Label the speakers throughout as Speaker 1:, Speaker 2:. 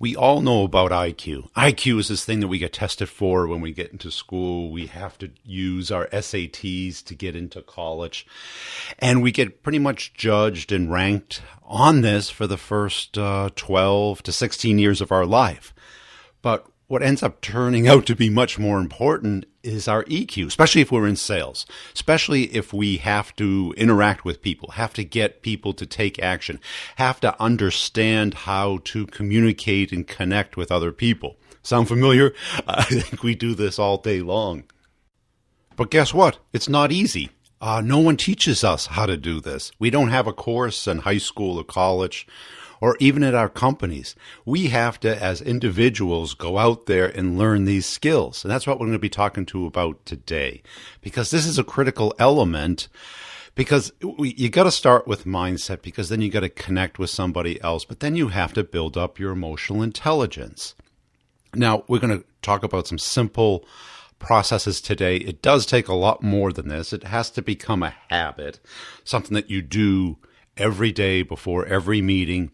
Speaker 1: We all know about IQ. IQ is this thing that we get tested for when we get into school. We have to use our SATs to get into college. And we get pretty much judged and ranked on this for the first 12 to 16 years of our life. But what ends up turning out to be much more important is our EQ, especially if we're in sales, especially if we have to interact with people, have to get people to take action, have to understand how to communicate and connect with other people. Sound familiar? I think we do this all day long. But guess what? It's not easy. No one teaches us how to do this. We don't have a course in high school or college, or even at our companies. We have to, as individuals, go out there and learn these skills. And that's what we're going to be talking to about today, because this is a critical element, because you got to start with mindset, because then you got to connect with somebody else, but then you have to build up your emotional intelligence. Now, we're going to talk about some simple processes today. It does take a lot more than this. It has to become a habit, something that you do every day before every meeting,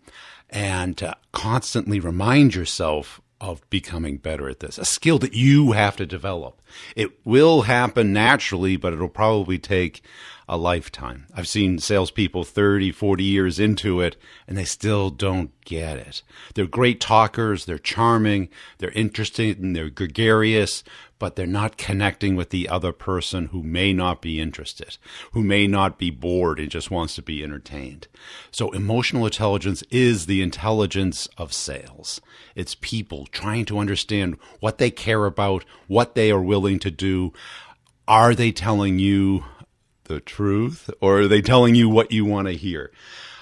Speaker 1: and to constantly remind yourself of becoming better at this, a skill that you have to develop. It will happen naturally, but it'll probably take a lifetime. I've seen salespeople 30, 40 years into it, and they still don't get it. They're great talkers, they're charming, they're interesting, they're gregarious, but they're not connecting with the other person who may not be interested, who may not be bored and just wants to be entertained. So emotional intelligence is the intelligence of sales. It's people trying to understand what they care about, what they are willing to do. Are they telling you the truth, or are they telling you what you want to hear?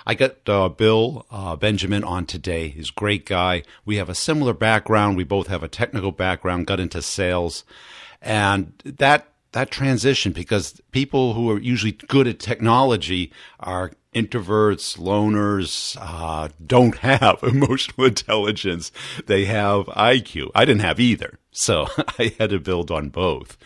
Speaker 1: I got Bill Benjamin on today. He's a great guy. We have a similar background. We both have a technical background, got into sales. And that transition, because people who are usually good at technology are introverts, loners, don't have emotional intelligence. They have IQ. I didn't have either, so I had to build on both.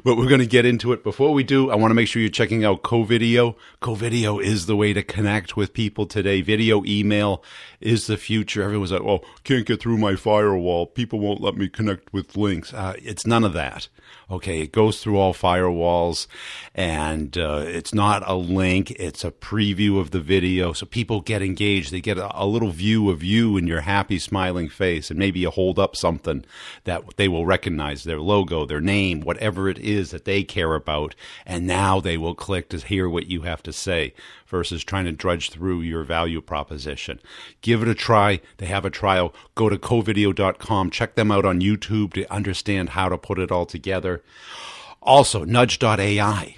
Speaker 1: But we're going to get into it. Before we do, I want to make sure you're checking out Co-Video. Co-Video is the way to connect with people today. Video email is the future. Everyone's like, oh, can't get through my firewall. People won't let me connect with links. It's none of that. Okay, it goes through all firewalls, and it's not a link. It's a preview of the video, so people get engaged. They get a little view of you and your happy, smiling face, and maybe you hold up something that they will recognize, their logo, their name, whatever it is that they care about, and now they will click to hear what you have to say versus trying to drudge through your value proposition. Give it a try. They have a trial. Go to covideo.com. Check them out on YouTube to understand how to put it all together. Also, nudge.ai.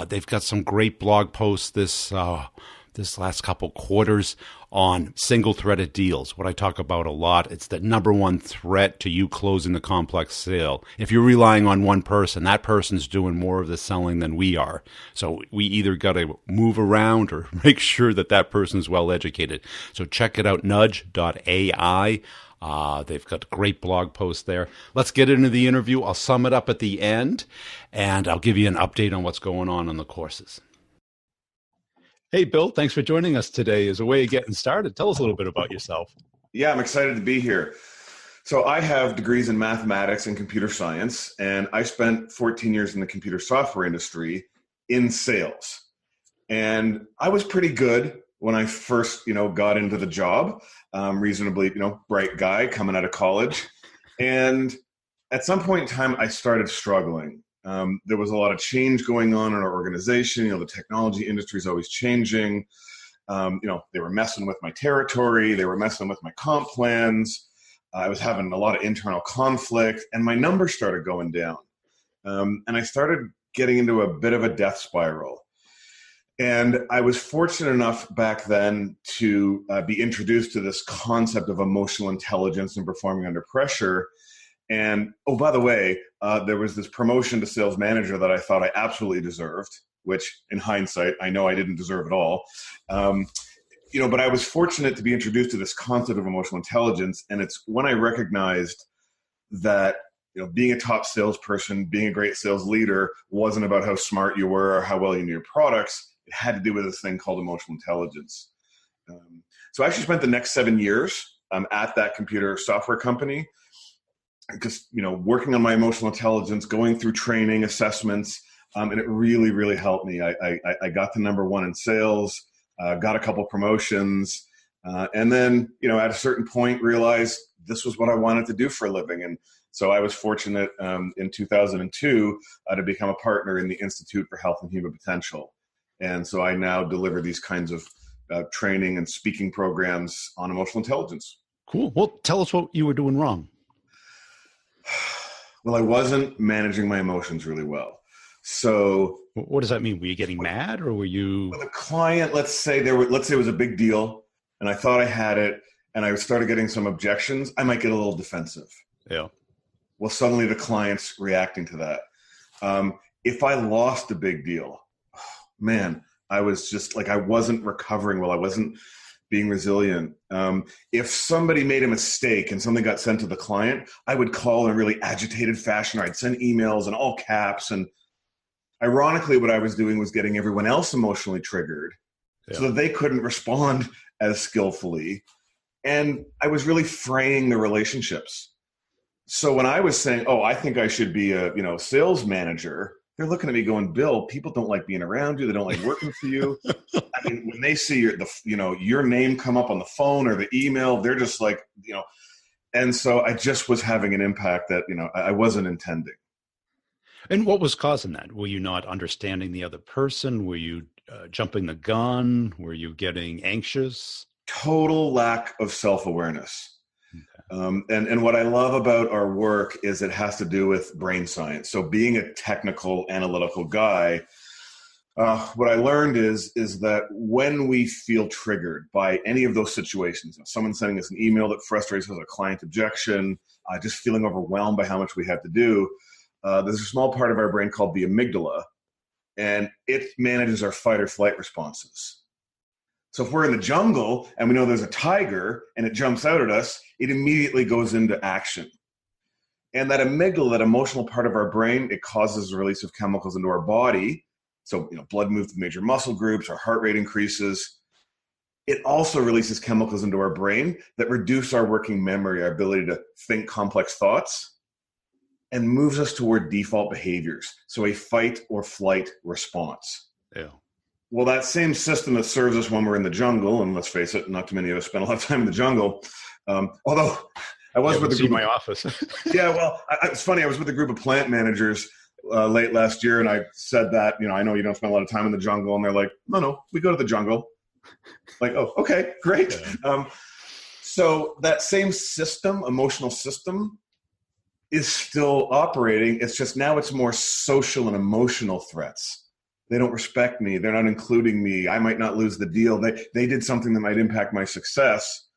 Speaker 1: They've got some great blog posts this last couple quarters on single-threaded deals, what I talk about a lot. It's the number one threat to you closing the complex sale. If you're relying on one person, that person's doing more of the selling than we are. So we either got to move around or make sure that that person's well-educated. So check it out, nudge.ai. They've got great blog posts there. Let's get into the interview. I'll sum it up at the end, and I'll give you an update on what's going on the courses. Hey, Bill, thanks for joining us today. As a way of getting started, tell us a little bit about yourself.
Speaker 2: Yeah, I'm excited to be here. So I have degrees in mathematics and computer science, and I spent 14 years in the computer software industry in sales. And I was pretty good when I first, got into the job. Reasonably, bright guy coming out of college. And at some point in time, I started struggling. There was a lot of change going on in our organization. The technology industry is always changing. They were messing with my territory. They were messing with my comp plans. I was having a lot of internal conflict, and my numbers started going down. And I started getting into a bit of a death spiral. And I was fortunate enough back then to be introduced to this concept of emotional intelligence and performing under pressure. And, oh, by the way, there was this promotion to sales manager that I thought I absolutely deserved, which in hindsight, I know I didn't deserve at all. But I was fortunate to be introduced to this concept of emotional intelligence. And it's when I recognized that, being a top salesperson, being a great sales leader wasn't about how smart you were or how well you knew your products. It had to do with this thing called emotional intelligence. So I actually spent the next 7 years I'm at that computer software company, just, working on my emotional intelligence, going through training, assessments, and it really, really helped me. I got to number one in sales, got a couple promotions, and then, at a certain point realized this was what I wanted to do for a living. And so I was fortunate in 2002 to become a partner in the Institute for Health and Human Potential. And so I now deliver these kinds of training and speaking programs on emotional intelligence.
Speaker 1: Cool. Well, tell us what you were doing wrong.
Speaker 2: Well, I wasn't managing my emotions really well. So
Speaker 1: what does that mean? Were you getting mad, or were you?
Speaker 2: With a client, let's say it was a big deal and I thought I had it and I started getting some objections, I might get a little defensive.
Speaker 1: Yeah.
Speaker 2: Well, suddenly the client's reacting to that. If I lost a big deal, man, I was just like, I wasn't recovering well. I wasn't being resilient. If somebody made a mistake and something got sent to the client, I would call in a really agitated fashion, or I'd send emails in all caps. And ironically, what I was doing was getting everyone else emotionally triggered so that they couldn't respond as skillfully. And I was really fraying the relationships. So when I was saying, I think I should be a sales manager, they're looking at me going, Bill, people don't like being around you. They don't like working for you. I mean, when they see your name come up on the phone or the email, they're just like, and so I just was having an impact that, I wasn't intending.
Speaker 1: And what was causing that? Were you not understanding the other person? Were you jumping the gun? Were you getting anxious?
Speaker 2: Total lack of self-awareness. Okay. And what I love about our work is it has to do with brain science. So being a technical, analytical guy, what I learned is that when we feel triggered by any of those situations, someone sending us an email that frustrates us, a client objection, just feeling overwhelmed by how much we have to do, there's a small part of our brain called the amygdala, and it manages our fight or flight responses. So if we're in the jungle and we know there's a tiger and it jumps out at us, it immediately goes into action. And that amygdala, that emotional part of our brain, it causes the release of chemicals into our body. So, blood moves to major muscle groups, our heart rate increases. It also releases chemicals into our brain that reduce our working memory, our ability to think complex thoughts, and moves us toward default behaviors. So a fight or flight response.
Speaker 1: Yeah.
Speaker 2: Well, that same system that serves us when we're in the jungle, and let's face it, not too many of us spend a lot of time in the jungle. Although I was with a group
Speaker 1: my office.
Speaker 2: Yeah, well, it's funny. I was with a group of plant managers late last year, and I said that, I know you don't spend a lot of time in the jungle, and they're like, no, we go to the jungle. Like, oh, okay, great. Yeah. So that same system, emotional system, is still operating. It's just now it's more social and emotional threats. They don't respect me. They're not including me. I might not lose the deal. They did something that might impact my success.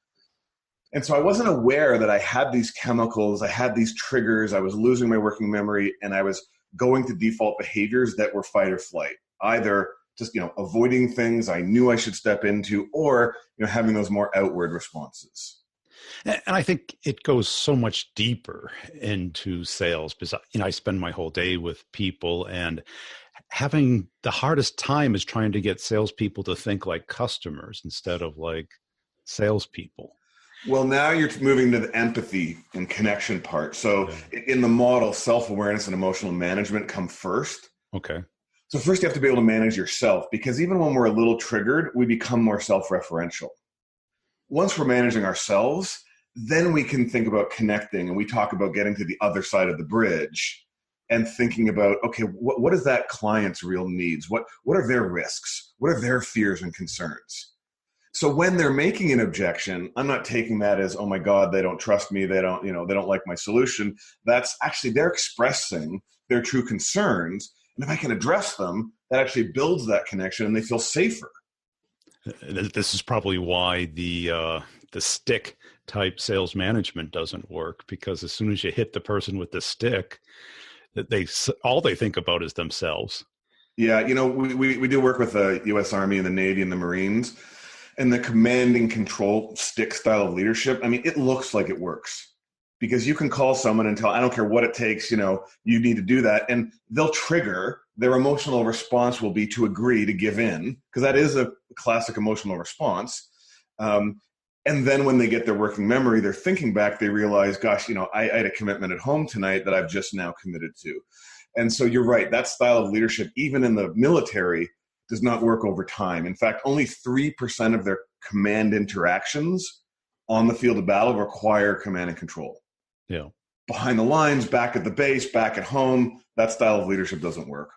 Speaker 2: And so I wasn't aware that I had these chemicals, I had these triggers, I was losing my working memory, and I was going to default behaviors that were fight or flight, either just, avoiding things I knew I should step into, or, having those more outward responses.
Speaker 1: And I think it goes so much deeper into sales because, I spend my whole day with people, and having the hardest time is trying to get salespeople to think like customers instead of like salespeople.
Speaker 2: Well, now you're moving to the empathy and connection part. So in the model, self-awareness and emotional management come first.
Speaker 1: Okay.
Speaker 2: So first you have to be able to manage yourself, because even when we're a little triggered, we become more self-referential. Once we're managing ourselves, then we can think about connecting, and we talk about getting to the other side of the bridge and thinking about, okay, what is that client's real needs? What are their risks? What are their fears and concerns? So when they're making an objection, I'm not taking that as, oh my God, they don't trust me. They don't, they don't like my solution. That's actually, they're expressing their true concerns. And if I can address them, that actually builds that connection and they feel safer.
Speaker 1: This is probably why the stick type sales management doesn't work, because as soon as you hit the person with the stick, all they think about is themselves.
Speaker 2: Yeah. We do work with the U.S. Army and the Navy and the Marines. And the command and control stick style of leadership, I mean, it looks like it works, because you can call someone and tell, I don't care what it takes, you need to do that. And they'll trigger, their emotional response will be to agree, to give in, because that is a classic emotional response. And then when they get their working memory, they're thinking back, they realize, gosh, I had a commitment at home tonight that I've just now committed to. And so you're right, that style of leadership, even in the military, does not work over time. In fact, only 3% of their command interactions on the field of battle require command and control.
Speaker 1: Yeah.
Speaker 2: Behind the lines, back at the base, back at home, that style of leadership doesn't work.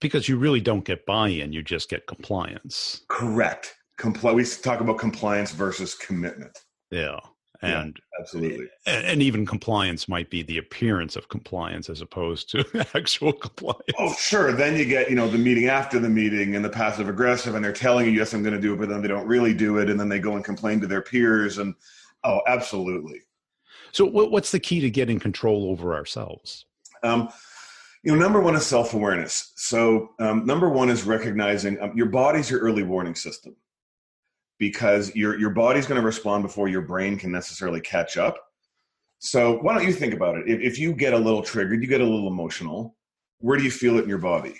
Speaker 1: Because you really don't get buy-in, you just get compliance.
Speaker 2: Correct. We talk about compliance versus commitment.
Speaker 1: Yeah. And
Speaker 2: absolutely.
Speaker 1: And even compliance might be the appearance of compliance as opposed to actual compliance.
Speaker 2: Oh, sure. Then you get, the meeting after the meeting and the passive aggressive, and they're telling you, yes, I'm going to do it, but then they don't really do it. And then they go and complain to their peers. And absolutely.
Speaker 1: So what's the key to getting control over ourselves?
Speaker 2: Number one is self-awareness. So number one is recognizing your body's your early warning system, because your body's going to respond before your brain can necessarily catch up. So why don't you think about it? If you get a little triggered, you get a little emotional, where do you feel it in your body?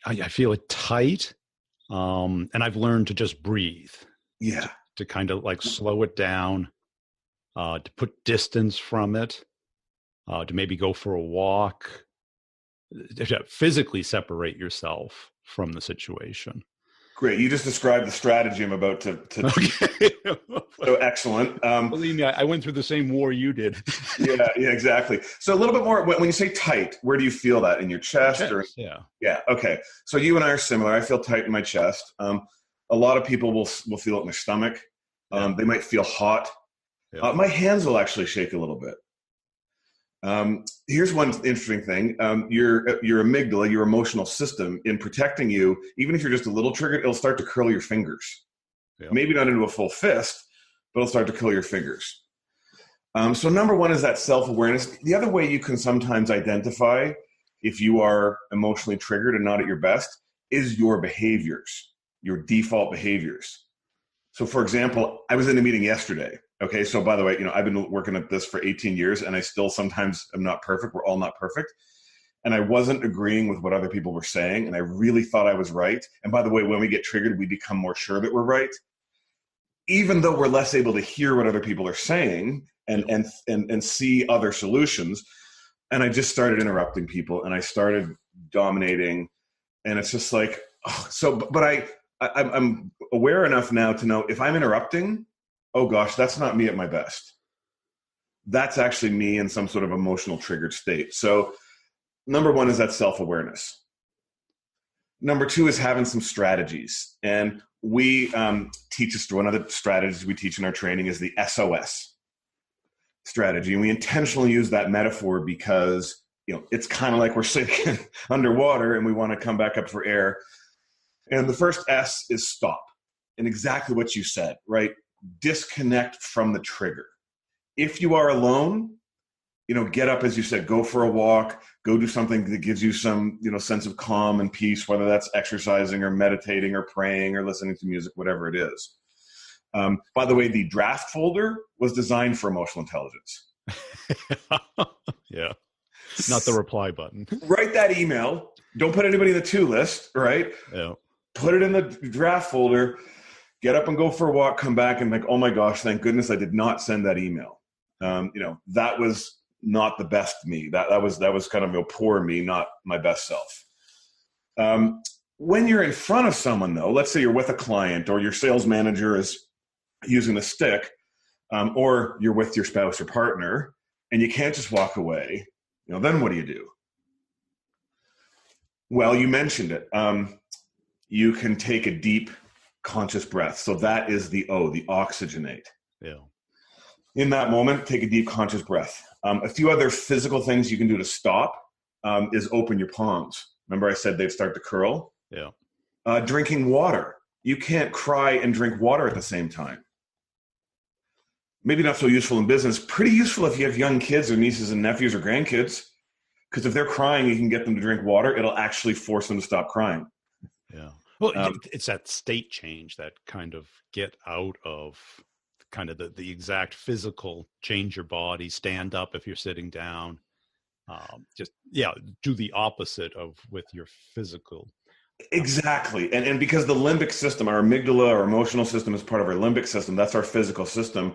Speaker 1: I feel it tight, and I've learned to just breathe.
Speaker 2: Yeah.
Speaker 1: To kind of like slow it down, to put distance from it, to maybe go for a walk, to physically separate yourself from the situation.
Speaker 2: Great. You just described the strategy I'm about to
Speaker 1: okay.
Speaker 2: So excellent.
Speaker 1: Believe me, I went through the same war you did.
Speaker 2: yeah, exactly. So a little bit more, when you say tight, where do you feel that? In your chest?
Speaker 1: Yeah.
Speaker 2: Yeah. Okay. So you and I are similar. I feel tight in my chest. A lot of people will feel it in their stomach. They might feel hot. Yeah. My hands will actually shake a little bit. Here's one interesting thing. Your amygdala, your emotional system, in protecting you, even if you're just a little triggered, it'll start to curl your fingers. Yeah. Maybe not into a full fist, but it'll start to curl your fingers. So number one is that self-awareness. The other way you can sometimes identify if you are emotionally triggered and not at your best is your behaviors, your default behaviors. So for example, I was in a meeting yesterday. Okay. So by the way, I've been working at this for 18 years and I still sometimes am not perfect. We're all not perfect. And I wasn't agreeing with what other people were saying. And I really thought I was right. And by the way, when we get triggered, we become more sure that we're right, even though we're less able to hear what other people are saying and see other solutions. And I just started interrupting people and I started dominating. And it's just like, I'm aware enough now to know if I'm interrupting, oh gosh, that's not me at my best. That's actually me in some sort of emotional triggered state. So number one is that self-awareness. Number two is having some strategies. And we one of the strategies we teach in our training is the SOS strategy. And we intentionally use that metaphor because, it's kind of like we're sinking underwater and we want to come back up for air. And the first S is stop. And exactly what you said, right? Disconnect from the trigger. If you are alone, get up, as you said, go for a walk, go do something that gives you some, sense of calm and peace, whether that's exercising or meditating or praying or listening to music, whatever it is. By the way, the draft folder was designed for emotional intelligence.
Speaker 1: Yeah. Not the reply button.
Speaker 2: Write that email. Don't put anybody in the to list, right?
Speaker 1: Yeah.
Speaker 2: Put it in the draft folder, get up and go for a walk, come back and think, oh my gosh, thank goodness I did not send that email. That was not the best me. That was kind of poor me, not my best self. When you're in front of someone though, let's say you're with a client or your sales manager is using a stick, or you're with your spouse or partner and you can't just walk away, then what do you do? Well, you mentioned it. You can take a deep conscious breath. So that is the O, the oxygenate.
Speaker 1: Yeah.
Speaker 2: In that moment, take a deep conscious breath. A few other physical things you can do to stop is open your palms. Remember I said they'd start to curl?
Speaker 1: Yeah.
Speaker 2: Drinking water. You can't cry and drink water at the same time. Maybe not so useful in business. Pretty useful if you have young kids or nieces and nephews or grandkids. Because if they're crying, you can get them to drink water. It'll actually force them to stop crying.
Speaker 1: Yeah. Well, it's that state change that kind of get out of kind of the exact physical, change your body, stand up if you're sitting down. Do the opposite of with your physical.
Speaker 2: Exactly. And because the limbic system, our amygdala, our emotional system is part of our limbic system. That's our physical system.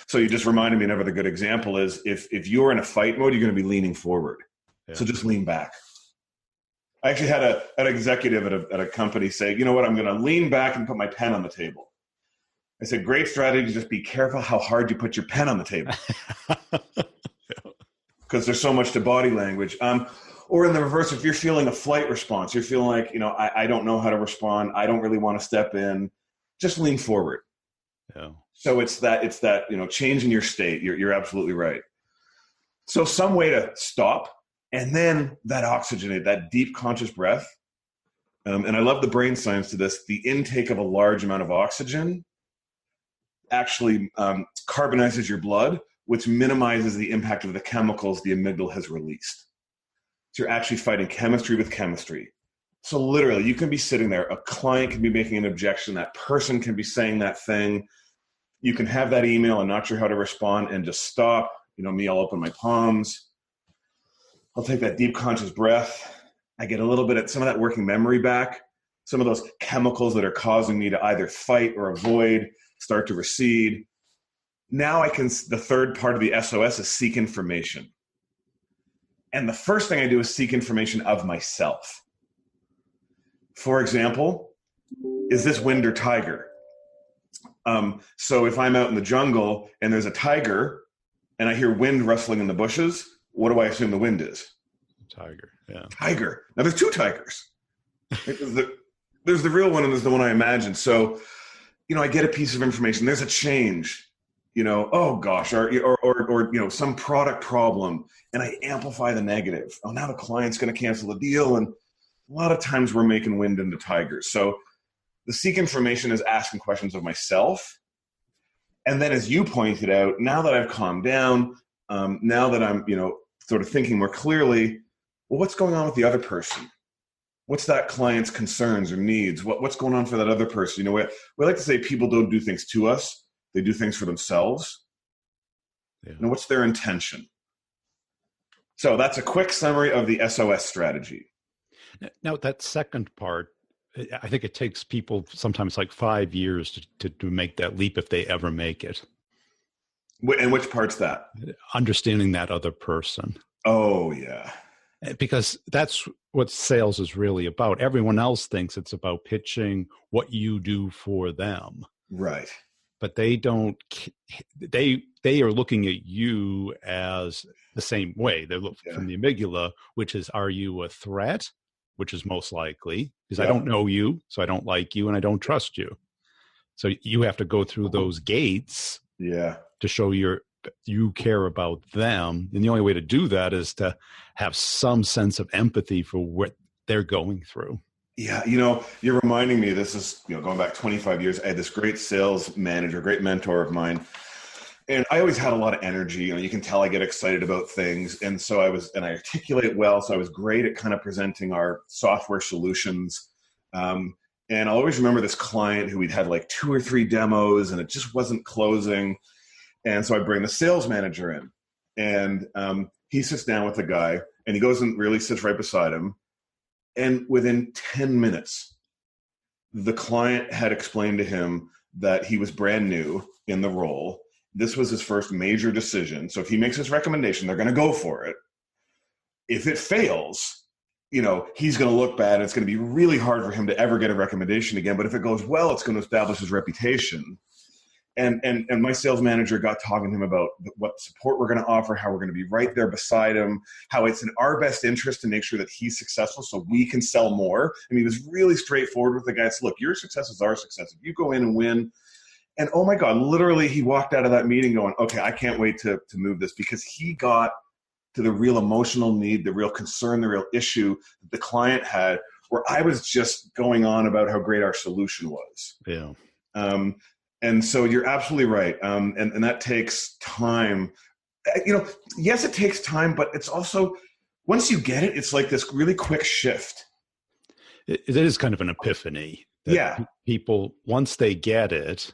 Speaker 2: So you just reminded me another good example is if you're in a fight mode, you're going to be leaning forward.
Speaker 1: Yeah.
Speaker 2: So just lean back. I actually had an executive at a company say, you know what, I'm going to lean back and put my pen on the table. I said, great strategy. Just be careful how hard you put your pen on the table because there's so much to body language. Or in the reverse, if you're feeling a flight response, you're feeling like, I don't know how to respond. I don't really want to step in. Just lean forward.
Speaker 1: Yeah.
Speaker 2: So it's that, changing your state. You're absolutely right. So some way to stop, and then that oxygenate, that deep conscious breath. And I love the brain science to this. The intake of a large amount of oxygen actually carbonizes your blood, which minimizes the impact of the chemicals the amygdala has released. So you're actually fighting chemistry with chemistry. So literally, you can be sitting there, a client can be making an objection, that person can be saying that thing. You can have that email and not sure how to respond and just stop. Me, I'll open my palms. I'll take that deep conscious breath. I get a little bit of some of that working memory back. Some of those chemicals that are causing me to either fight or avoid start to recede. Now the third part of the SOS is seek information. And the first thing I do is seek information of myself. For example, is this wind or tiger? So if I'm out in the jungle and there's a tiger and I hear wind rustling in the bushes, what do I assume the wind is?
Speaker 1: Tiger, yeah.
Speaker 2: Tiger. Now there's two tigers. There's the real one and there's the one I imagine. So, I get a piece of information. There's a change, oh gosh, or some product problem, and I amplify the negative. Oh, now the client's going to cancel the deal. And a lot of times we're making wind into tigers. So the seek information is asking questions of myself. And then as you pointed out, now that I've calmed down, now that I'm, sort of thinking more clearly, well, what's going on with the other person? What's that client's concerns or needs? What's going on for that other person? We like to say people don't do things to us. They do things for themselves.
Speaker 1: Yeah.
Speaker 2: What's their intention? So that's a quick summary of the SOS strategy.
Speaker 1: Now, that second part, I think it takes people sometimes like 5 years to make that leap if they ever make it.
Speaker 2: And which part's that?
Speaker 1: Understanding that other person.
Speaker 2: Oh, yeah.
Speaker 1: Because that's what sales is really about. Everyone else thinks it's about pitching what you do for them.
Speaker 2: Right.
Speaker 1: But they don't, they are looking at you as the same way. They're looking from the amygdala, which is, are you a threat? Which is most likely, because I don't know you, so I don't like you, and I don't trust you. So you have to go through those gates to show you care about them. And the only way to do that is to have some sense of empathy for what they're going through.
Speaker 2: Yeah, you're reminding me, this is, going back 25 years, I had this great sales manager, great mentor of mine. And I always had a lot of energy. You can tell I get excited about things. And so I articulate well. So I was great at kind of presenting our software solutions. And I'll always remember this client who we'd had like 2 or 3 demos and it just wasn't closing. And so I bring the sales manager in and he sits down with the guy and he goes and really sits right beside him. And within 10 minutes, the client had explained to him that he was brand new in the role. This was his first major decision. So if he makes his recommendation, they're going to go for it. If it fails, he's going to look bad. It's going to be really hard for him to ever get a recommendation again. But if it goes well, it's going to establish his reputation. And my sales manager got talking to him about what support we're going to offer, how we're going to be right there beside him, how it's in our best interest to make sure that he's successful so we can sell more. He was really straightforward with the guy. Said, look, your success is our success. If you go in and win. And oh my God, literally he walked out of that meeting going, okay, I can't wait to move this, because he got to the real emotional need, the real concern, the real issue that the client had, where I was just going on about how great our solution was.
Speaker 1: Yeah.
Speaker 2: And so you're absolutely right. And that takes time. Yes, it takes time, but it's also, once you get it, it's like this really quick shift.
Speaker 1: It is kind of an epiphany. People, once they get it,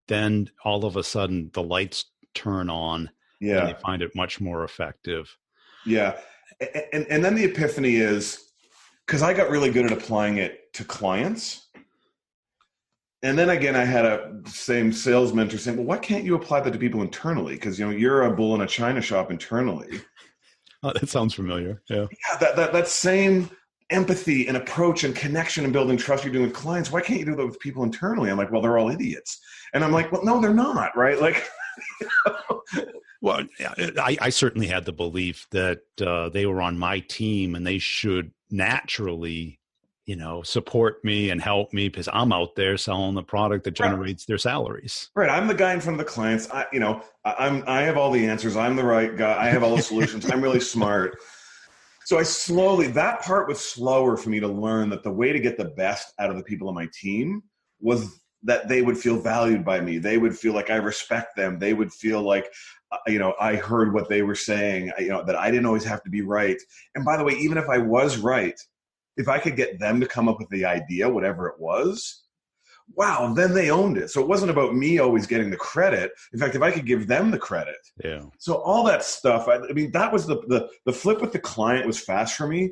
Speaker 1: then all of a sudden the lights turn on and they find it much more effective.
Speaker 2: Yeah. And then the epiphany is, because I got really good at applying it to clients. And then again, I had a same sales mentor saying, well, why can't you apply that to people internally? Because, you're a bull in a china shop internally.
Speaker 1: Oh, that sounds familiar. Yeah.
Speaker 2: Yeah, that same empathy and approach and connection and building trust you're doing with clients, why can't you do that with people internally? I'm like, well, they're all idiots. And I'm like, well, no, they're not, right? Like,
Speaker 1: Well, I certainly had the belief that they were on my team and they should naturally, support me and help me because I'm out there selling the product that generates their salaries.
Speaker 2: Right. I'm the guy in front of the clients. I have all the answers. I'm the right guy. I have all the solutions. I'm really smart. So that part was slower for me to learn that the way to get the best out of the people on my team was that they would feel valued by me. They would feel like I respect them. They would feel like, I heard what they were saying, that I didn't always have to be right. And by the way, even if I was right, if I could get them to come up with the idea, whatever it was, wow, then they owned it. So it wasn't about me always getting the credit. In fact, if I could give them the credit.
Speaker 1: Yeah.
Speaker 2: So all that stuff, I mean, that was the flip with the client was fast for me.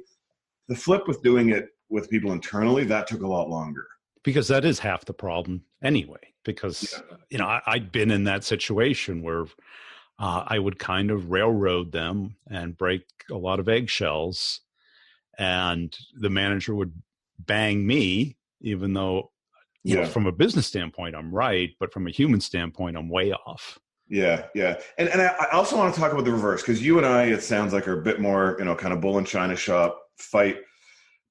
Speaker 2: The flip with doing it with people internally, that took a lot longer.
Speaker 1: Because that is half the problem anyway. Because, I'd been in that situation where I would kind of railroad them and break a lot of eggshells. And the manager would bang me, even though, from a business standpoint, I'm right. But from a human standpoint, I'm way off.
Speaker 2: Yeah, yeah. And I also want to talk about the reverse, because you and I, it sounds like, are a bit more, kind of bull in china shop fight.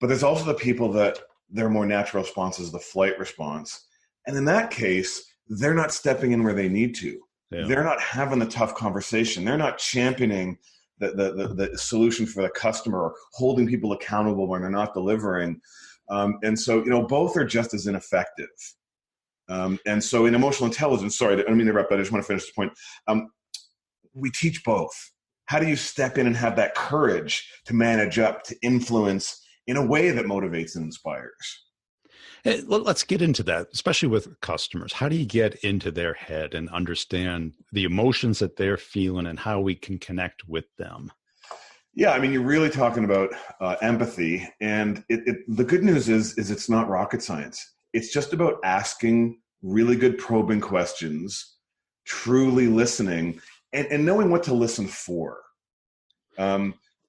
Speaker 2: But there's also the people that their more natural response is the flight response. And in that case, they're not stepping in where they need to. Yeah. They're not having the tough conversation. They're not championing the solution for the customer or holding people accountable when they're not delivering. And so, both are just as ineffective. And so in emotional intelligence, sorry, I don't mean to interrupt, but I just want to finish this point. We teach both. How do you step in and have that courage to manage up, to influence in a way that motivates and inspires?
Speaker 1: Let's get into that, especially with customers. How do you get into their head and understand the emotions that they're feeling and how we can connect with them?
Speaker 2: Yeah, I mean, you're really talking about empathy. And the good news is it's not rocket science. It's just about asking really good probing questions, truly listening, and knowing what to listen for.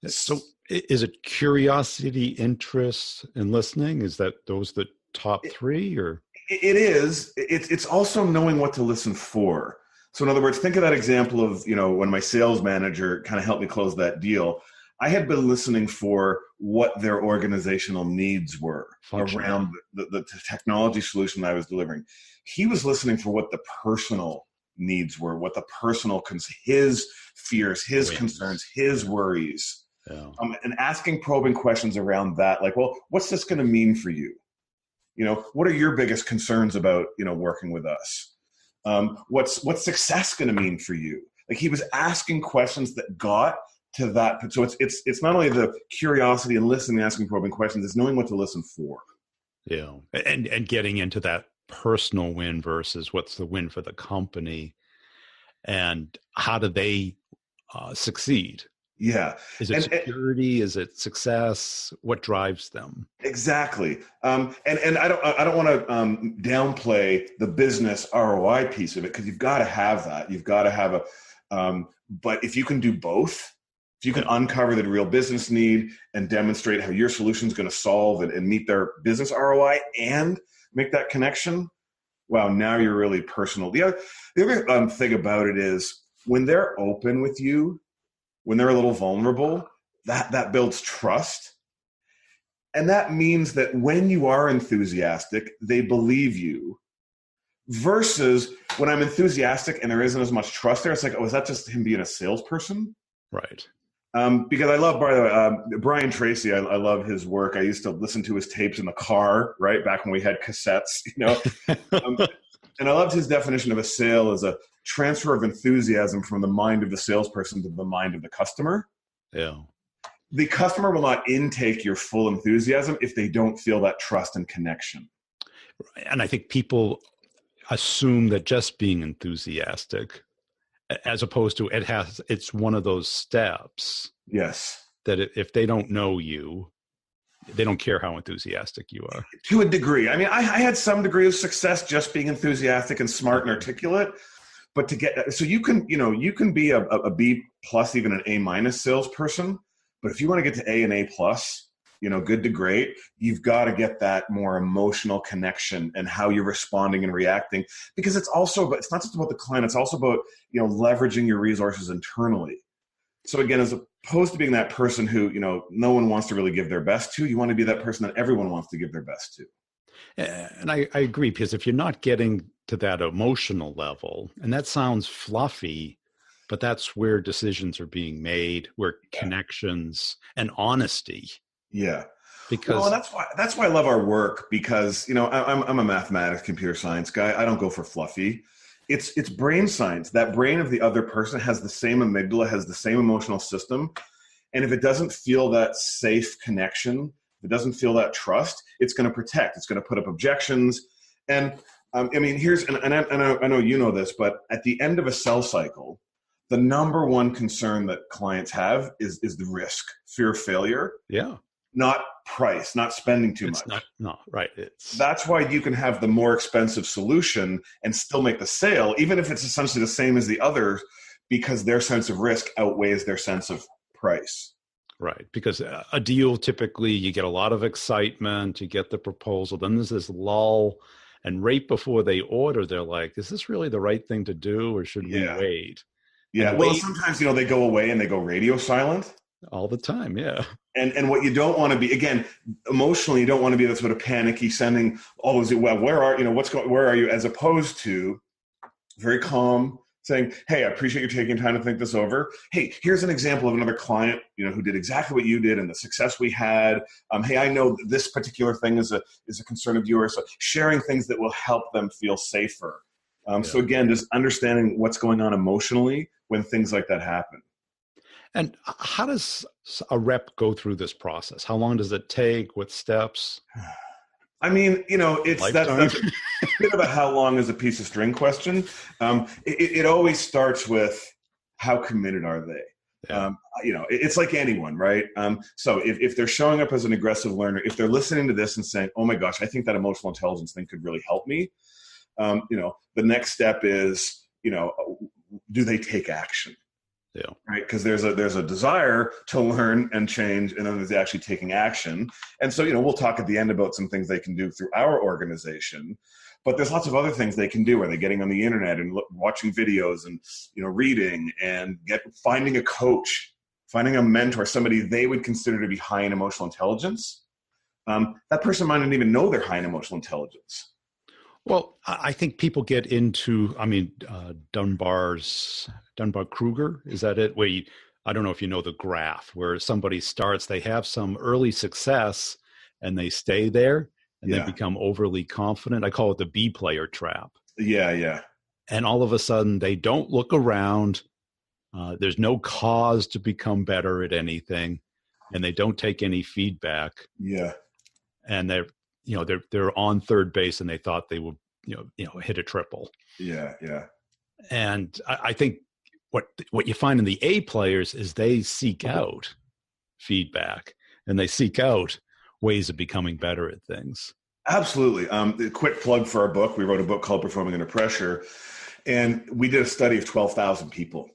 Speaker 1: So is it curiosity, interest, and listening? Is that those the top three, or?
Speaker 2: It is. It's also knowing what to listen for. So in other words, think of that example of, when my sales manager kind of helped me close that deal. I had been listening for what their organizational needs were around the technology solution that I was delivering. He was listening for what the personal needs were, what the personal, his fears, his concerns, his worries. Yeah. And asking probing questions around that, like, well, what's this going to mean for you? What are your biggest concerns about, working with us? What's success going to mean for you? Like, he was asking questions that got to that. So it's not only the curiosity and listening, asking probing questions, it's knowing what to listen for.
Speaker 1: Yeah. And getting into that personal win versus what's the win for the company and how do they succeed?
Speaker 2: Yeah.
Speaker 1: Is it security? Is it success? What drives them?
Speaker 2: Exactly. And I don't want to downplay the business ROI piece of it, because you've got to have that. You've got to have but if you can do both, if you can uncover the real business need and demonstrate how your solution is going to solve and meet their business ROI and make that connection, wow, now you're really personal. The other thing about it is when they're open with you, when they're a little vulnerable, that builds trust. And that means that when you are enthusiastic, they believe you. Versus when I'm enthusiastic and there isn't as much trust there, it's like, oh, is that just him being a salesperson?
Speaker 1: Right.
Speaker 2: Because I love, by the way, Brian Tracy, I love his work. I used to listen to his tapes in the car, right, back when we had cassettes, and I loved his definition of a sale as a transfer of enthusiasm from the mind of the salesperson to the mind of the customer.
Speaker 1: Yeah.
Speaker 2: The customer will not intake your full enthusiasm if they don't feel that trust and connection.
Speaker 1: And I think people assume that just being enthusiastic, as opposed to it's one of those steps.
Speaker 2: Yes.
Speaker 1: That if they don't know you, They don't care how enthusiastic you are.
Speaker 2: To a degree. I mean, I had some degree of success just being enthusiastic and smart and articulate. But to get, so you can be a B plus, even an A minus salesperson. But if you want to get to A and A plus, good to great, you've got to get that more emotional connection and how you're responding and reacting, because it's not just about the client. It's also about, leveraging your resources internally. So again, as opposed to being that person who, no one wants to really give their best to, you want to be that person that everyone wants to give their best to.
Speaker 1: And I agree, because if you're not getting to that emotional level, and that sounds fluffy, but that's where decisions are being made, where connections and honesty.
Speaker 2: Yeah.
Speaker 1: Because
Speaker 2: that's why I love our work, because, I'm a mathematics, computer science guy. I don't go for fluffy. It's brain science. That brain of the other person has the same amygdala, has the same emotional system. And if it doesn't feel that safe connection, if it doesn't feel that trust, it's going to protect. It's going to put up objections. And I know you know this, but at the end of a sell cycle, the number one concern that clients have is the risk, fear of failure.
Speaker 1: Yeah.
Speaker 2: Not price, not spending too much.
Speaker 1: Right.
Speaker 2: That's why you can have the more expensive solution and still make the sale, even if it's essentially the same as the others, because their sense of risk outweighs their sense of price.
Speaker 1: Right. Because a deal, typically you get a lot of excitement, you get the proposal, then there's this lull, and right before they order, they're like, is this really the right thing to do, or should we wait?
Speaker 2: Yeah. Well, sometimes, they go away and they go radio silent.
Speaker 1: All the time, yeah.
Speaker 2: And what you don't want to be, again, emotionally, you don't want to be that sort of panicky sending all those, well, where are you, as opposed to very calm, saying, hey, I appreciate you taking time to think this over. Hey, here's an example of another client, who did exactly what you did and the success we had. Hey, I know this particular thing is a concern of yours. So sharing things that will help them feel safer. So again, just understanding what's going on emotionally when things like that happen.
Speaker 1: And how does a rep go through this process? How long does it take? What steps?
Speaker 2: I mean, that's a bit of a how long is a piece of string question. It always starts with how committed are they? Yeah. It's like anyone, right? So if they're showing up as an aggressive learner, if they're listening to this and saying, oh my gosh, I think that emotional intelligence thing could really help me. The next step is, do they take action?
Speaker 1: Yeah.
Speaker 2: Right. Because there's a desire to learn and change, and then there's actually taking action. And so, we'll talk at the end about some things they can do through our organization, but there's lots of other things they can do. Are they getting on the internet and watching videos and, reading and finding a coach, finding a mentor, somebody they would consider to be high in emotional intelligence? That person might not even know they're high in emotional intelligence.
Speaker 1: Well, I think people get into, Dunbar-Kruger, is that it? Where I don't know if you know the graph, where somebody starts, they have some early success and they stay there and they become overly confident. I call it the B player trap.
Speaker 2: Yeah.
Speaker 1: And all of a sudden they don't look around. There's no cause to become better at anything, and they don't take any feedback.
Speaker 2: Yeah.
Speaker 1: And they're on third base and they thought they would, hit a triple.
Speaker 2: Yeah.
Speaker 1: And I think what you find in the A players is they seek out feedback and they seek out ways of becoming better at things.
Speaker 2: Absolutely. A quick plug for our book. We wrote a book called Performing Under Pressure, and we did a study of 12,000 people.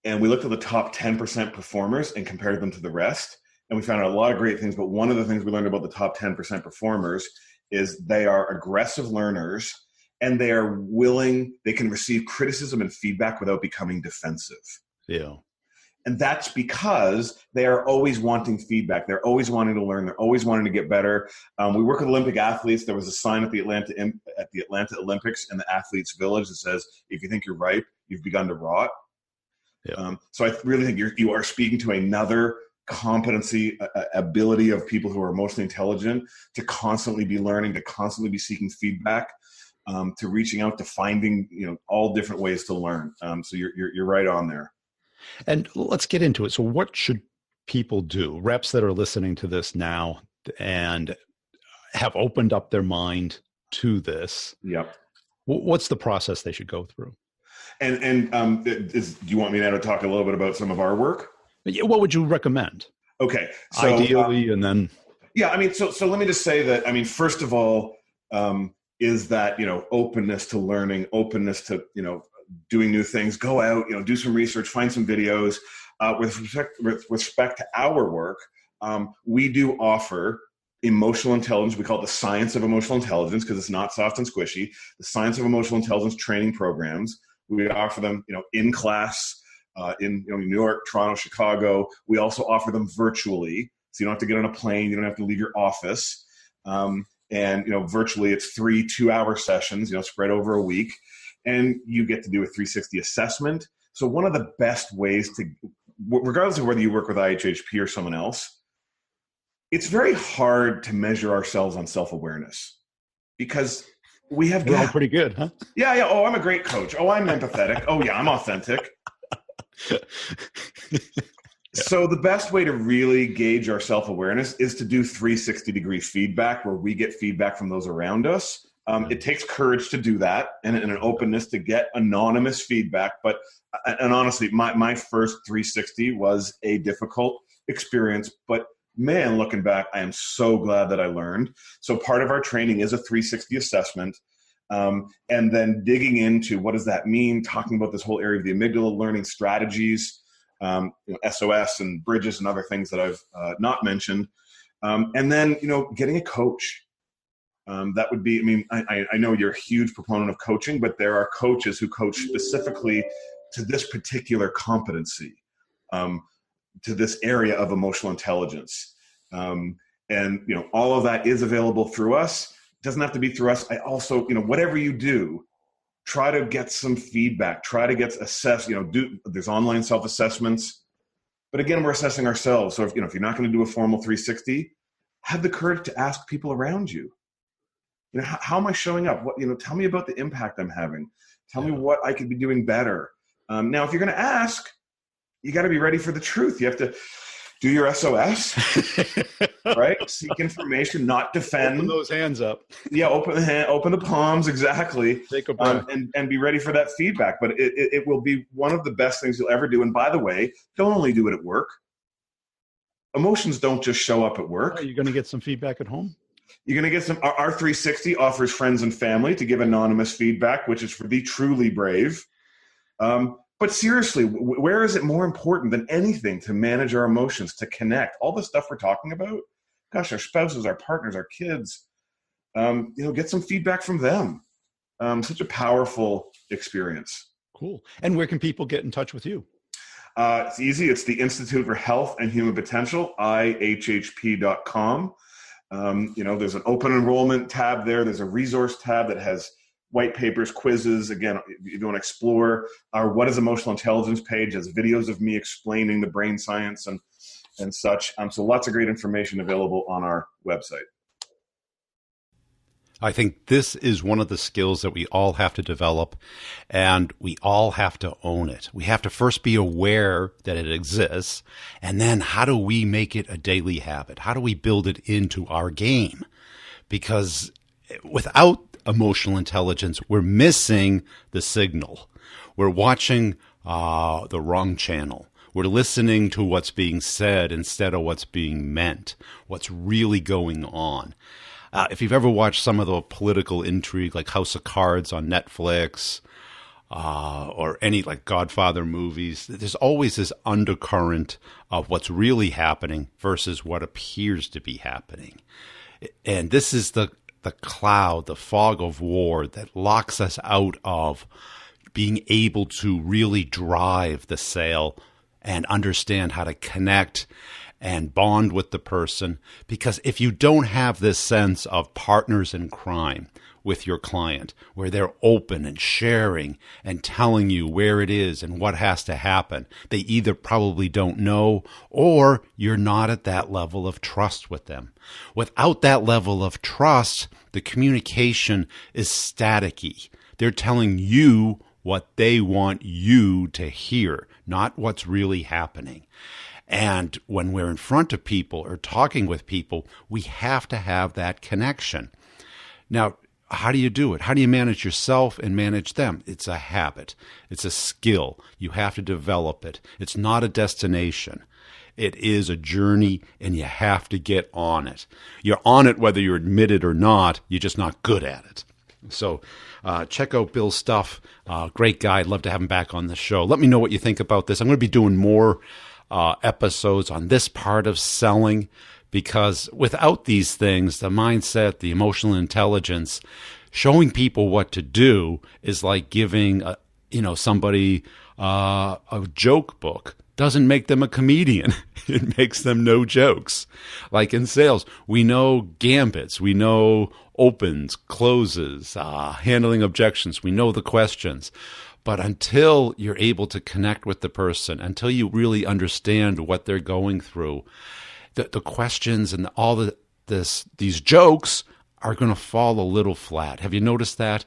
Speaker 2: And we looked at the top 10% performers and compared them to the rest. And we found out a lot of great things. But one of the things we learned about the top 10% performers is they are aggressive learners, and they can receive criticism and feedback without becoming defensive.
Speaker 1: Yeah.
Speaker 2: And that's because they are always wanting feedback. They're always wanting to learn. They're always wanting to get better. We work with Olympic athletes. There was a sign at the Atlanta Olympics in the athletes' village that says, if you think you're ripe, you've begun to rot.
Speaker 1: Yeah.
Speaker 2: So I really think you are speaking to another competency, ability of people who are emotionally intelligent to constantly be learning, to constantly be seeking feedback, to reaching out, to finding, all different ways to learn. So you're right on there.
Speaker 1: And let's get into it. So what should people do? Reps that are listening to this now and have opened up their mind to this.
Speaker 2: Yep.
Speaker 1: What's the process they should go through?
Speaker 2: And do you want me now to talk a little bit about some of our work?
Speaker 1: What would you recommend?
Speaker 2: Okay. So,
Speaker 1: ideally, and then.
Speaker 2: Yeah, I mean, so let me just say that, I mean, first of all, is that, openness to learning, openness to, doing new things, go out, do some research, find some videos. With respect to our work, we do offer emotional intelligence. We call it the science of emotional intelligence because it's not soft and squishy. The science of emotional intelligence training programs. We offer them, in class, in New York, Toronto, Chicago. We also offer them virtually. So you don't have to get on a plane. You don't have to leave your office. And virtually it's 3 2-hour sessions, spread over a week. And you get to do a 360 assessment. So one of the best ways to, regardless of whether you work with IHHP or someone else, it's very hard to measure ourselves on self-awareness because we have
Speaker 1: We're all pretty good, huh?
Speaker 2: Yeah. Oh, I'm a great coach. Oh, I'm empathetic. Oh, yeah, I'm authentic. So the best way to really gauge our self-awareness is to do 360-degree feedback where we get feedback from those around us. It takes courage to do that and an openness to get anonymous feedback. And honestly, my first 360 was a difficult experience, but man, looking back, I am so glad that I learned. So part of our training is a 360 assessment. And then digging into what does that mean, talking about this whole area of the amygdala, learning strategies, SOS and bridges and other things that I've not mentioned. And then, getting a coach. That would be, I mean, I know you're a huge proponent of coaching, but there are coaches who coach specifically to this particular competency, to this area of emotional intelligence. And, all of that is available through us. It doesn't have to be through us. I also, whatever you do, try to get some feedback, try to get assessed, there's online self-assessments, but again, we're assessing ourselves. So if you're not going to do a formal 360, have the courage to ask people around you. How am I showing up? What, tell me about the impact I'm having. Tell me what I could be doing better. Now, if you're going to ask, you got to be ready for the truth. You have to do your SOS, right? Seek information, not defend.
Speaker 1: Open those hands up.
Speaker 2: Yeah, open the hand, open the palms, exactly.
Speaker 1: Take a breath.
Speaker 2: And be ready for that feedback. But it will be one of the best things you'll ever do. And by the way, don't only do it at work. Emotions don't just show up at work.
Speaker 1: Are you going to get some feedback at home?
Speaker 2: You're going to get some. Our 360 offers friends and family to give anonymous feedback, which is for the truly brave. But seriously, where is it more important than anything to manage our emotions, to connect? All the stuff we're talking about, gosh, our spouses, our partners, our kids, get some feedback from them. Such a powerful experience.
Speaker 1: Cool. And where can people get in touch with you?
Speaker 2: It's easy. It's the Institute for Health and Human Potential, ihhp.com. There's an open enrollment tab there. There's a resource tab that has white papers, quizzes. Again, if you want to explore our What is Emotional Intelligence page, has videos of me explaining the brain science and such. So lots of great information available on our website.
Speaker 1: I think this is one of the skills that we all have to develop, and we all have to own it. We have to first be aware that it exists, and then how do we make it a daily habit? How do we build it into our game? Because without emotional intelligence, we're missing the signal. We're watching the wrong channel. We're listening to what's being said instead of what's being meant, what's really going on. If you've ever watched some of the political intrigue, like House of Cards on Netflix, or any like Godfather movies, there's always this undercurrent of what's really happening versus what appears to be happening. And this is the cloud, the fog of war that locks us out of being able to really drive the sale and understand how to connect and bond with the person. Because if you don't have this sense of partners in crime with your client, where they're open and sharing and telling you where it is and what has to happen, they either probably don't know or you're not at that level of trust with them. Without that level of trust, the communication is staticky. They're telling you what they want you to hear, not what's really happening. And when we're in front of people or talking with people, we have to have that connection. Now, how do you do it? How do you manage yourself and manage them? It's a habit. It's a skill. You have to develop it. It's not a destination. It is a journey, and you have to get on it. You're on it whether you admit it or not. You're just not good at it. So check out Bill's stuff. Great guy. I'd love to have him back on the show. Let me know what you think about this. I'm going to be doing more episodes on this part of selling, because without these things, the mindset, the emotional intelligence, showing people what to do is like giving somebody a joke book. Doesn't make them a comedian. It makes them no jokes. Like in sales, we know gambits, we know opens, closes, handling objections, we know the questions. But until you're able to connect with the person, until you really understand what they're going through, the questions and all these jokes are going to fall a little flat. Have you noticed that?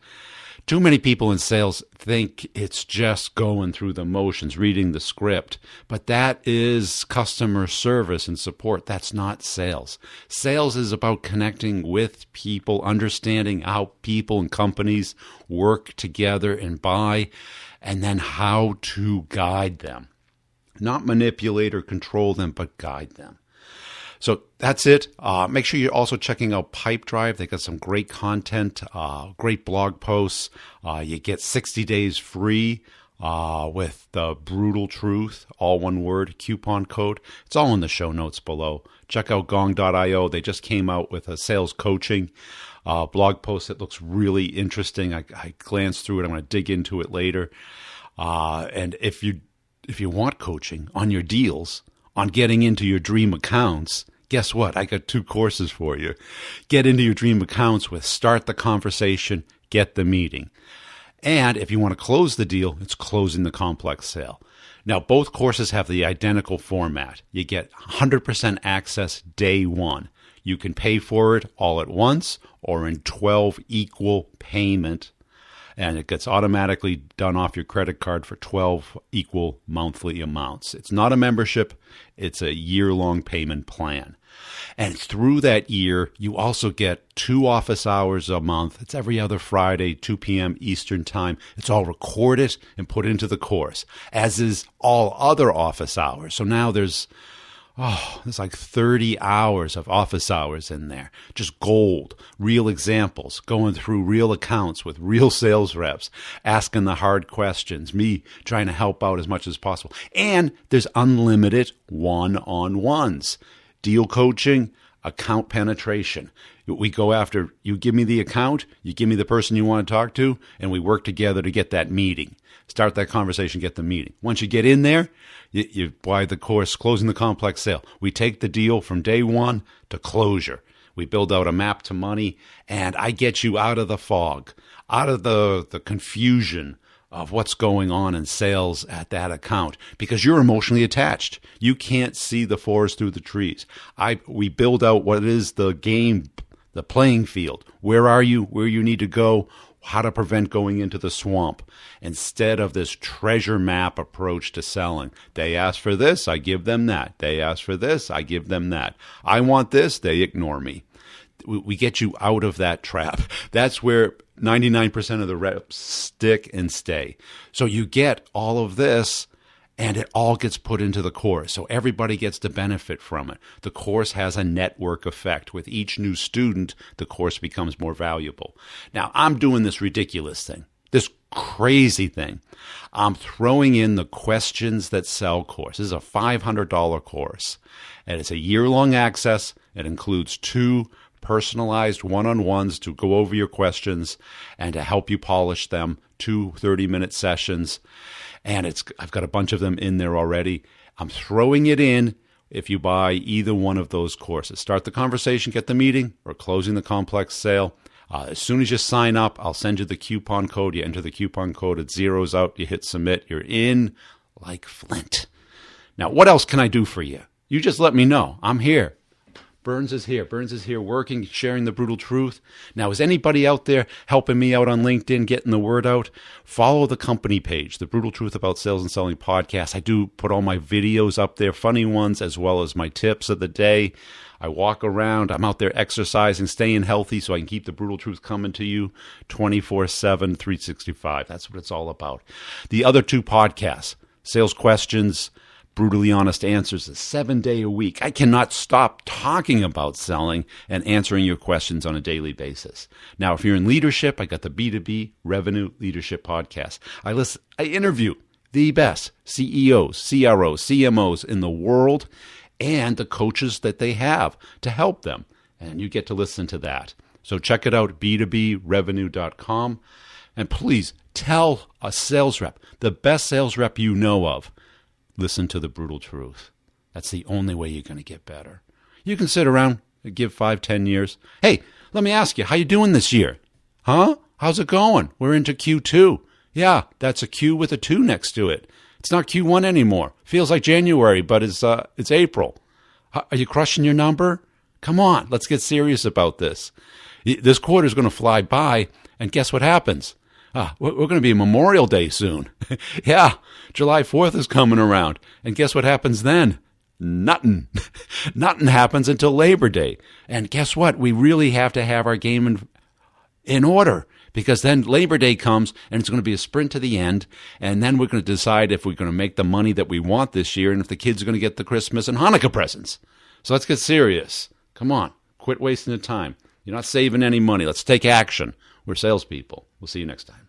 Speaker 1: Too many people in sales think it's just going through the motions, reading the script. But that is customer service and support. That's not sales. Sales is about connecting with people, understanding how people and companies work together and buy, and then how to guide them. Not manipulate or control them, but guide them. So that's it. Make sure you're also checking out Pipedrive. They got some great content, great blog posts. You get 60 days free with the brutal truth, all one word, coupon code. It's all in the show notes below. Check out gong.io. They just came out with a sales coaching blog post that looks really interesting. I glanced through it. I'm going to dig into it later. And if you want coaching on your deals, on getting into your dream accounts, guess what? I got 2 courses for you. Get into your dream accounts with Start the Conversation, Get the Meeting. And if you want to close the deal, it's Closing the Complex Sale. Now, both courses have the identical format. You get 100% access day one. You can pay for it all at once or in 12 equal payment, and it gets automatically done off your credit card for 12 equal monthly amounts. It's not a membership. It's a year-long payment plan. And through that year, you also get 2 office hours a month. It's every other Friday, 2 p.m. Eastern Time. It's all recorded and put into the course, as is all other office hours. So now there's like 30 hours of office hours in there. Just gold, real examples, going through real accounts with real sales reps, asking the hard questions, me trying to help out as much as possible. And there's unlimited one-on-ones, deal coaching, account penetration. We go after, you give me the account, you give me the person you want to talk to, and we work together to get that meeting. Start that conversation, get the meeting. Once you get in there, you buy the course, Closing the Complex Sale. We take the deal from day one to closure. We build out a map to money, and I get you out of the fog, out of the confusion of what's going on in sales at that account, because you're emotionally attached. You can't see the forest through the trees. We build out what is the game, the playing field. Where are you? Where you need to go? How to prevent going into the swamp, instead of this treasure map approach to selling. They ask for this, I give them that. They ask for this, I give them that. I want this, they ignore me. We get you out of that trap. That's where 99% of the reps stick and stay. So you get all of this, and it all gets put into the course. So everybody gets to benefit from it. The course has a network effect. With each new student, the course becomes more valuable. Now, I'm doing this ridiculous thing, this crazy thing. I'm throwing in the Questions That Sell course. This is a $500 course, and it's a year-long access. It includes 2 personalized one-on-ones to go over your questions and to help you polish them, 2 30-minute sessions. And I've got a bunch of them in there already. I'm throwing it in if you buy either one of those courses. Start the Conversation, Get the Meeting, or Closing the Complex Sale. As soon as you sign up, I'll send you the coupon code. You enter the coupon code, it zeroes out, you hit submit, you're in like Flint. Now, what else can I do for you? You just let me know. I'm here. Burns is here. Burns is here working, sharing the brutal truth. Now, is anybody out there helping me out on LinkedIn, getting the word out? Follow the company page, The Brutal Truth About Sales and Selling Podcast. I do put all my videos up there, funny ones, as well as my tips of the day. I walk around. I'm out there exercising, staying healthy so I can keep the brutal truth coming to you 24/7, 365. That's what it's all about. The other 2 podcasts, Sales Questions, Brutally Honest Answers, is 7-day a week. I cannot stop talking about selling and answering your questions on a daily basis. Now, if you're in leadership, I got the B2B Revenue Leadership Podcast. I interview the best CEOs, CROs, CMOs in the world, and the coaches that they have to help them. And you get to listen to that. So check it out, b2brevenue.com. And please tell a sales rep, the best sales rep you know of, listen to the brutal truth. That's the only way you're going to get better. You can sit around and give 5, 10 years. Hey, let me ask you, how you doing this year? Huh? How's it going? We're into Q2. Yeah, that's a Q with a 2 next to it. It's not Q1 anymore. Feels like January, but it's April. Are you crushing your number? Come on, let's get serious about this. This quarter is going to fly by, and guess what happens? We're going to be Memorial Day soon. Yeah, July 4th is coming around, and guess what happens then? Nothing. Nothing happens until Labor Day. And guess what? We really have to have our game in order. Because then Labor Day comes, and it's going to be a sprint to the end, and then we're going to decide if we're going to make the money that we want this year and if the kids are going to get the Christmas and Hanukkah presents. So let's get serious. Come on. Quit wasting the time. You're not saving any money. Let's take action. We're salespeople. We'll see you next time.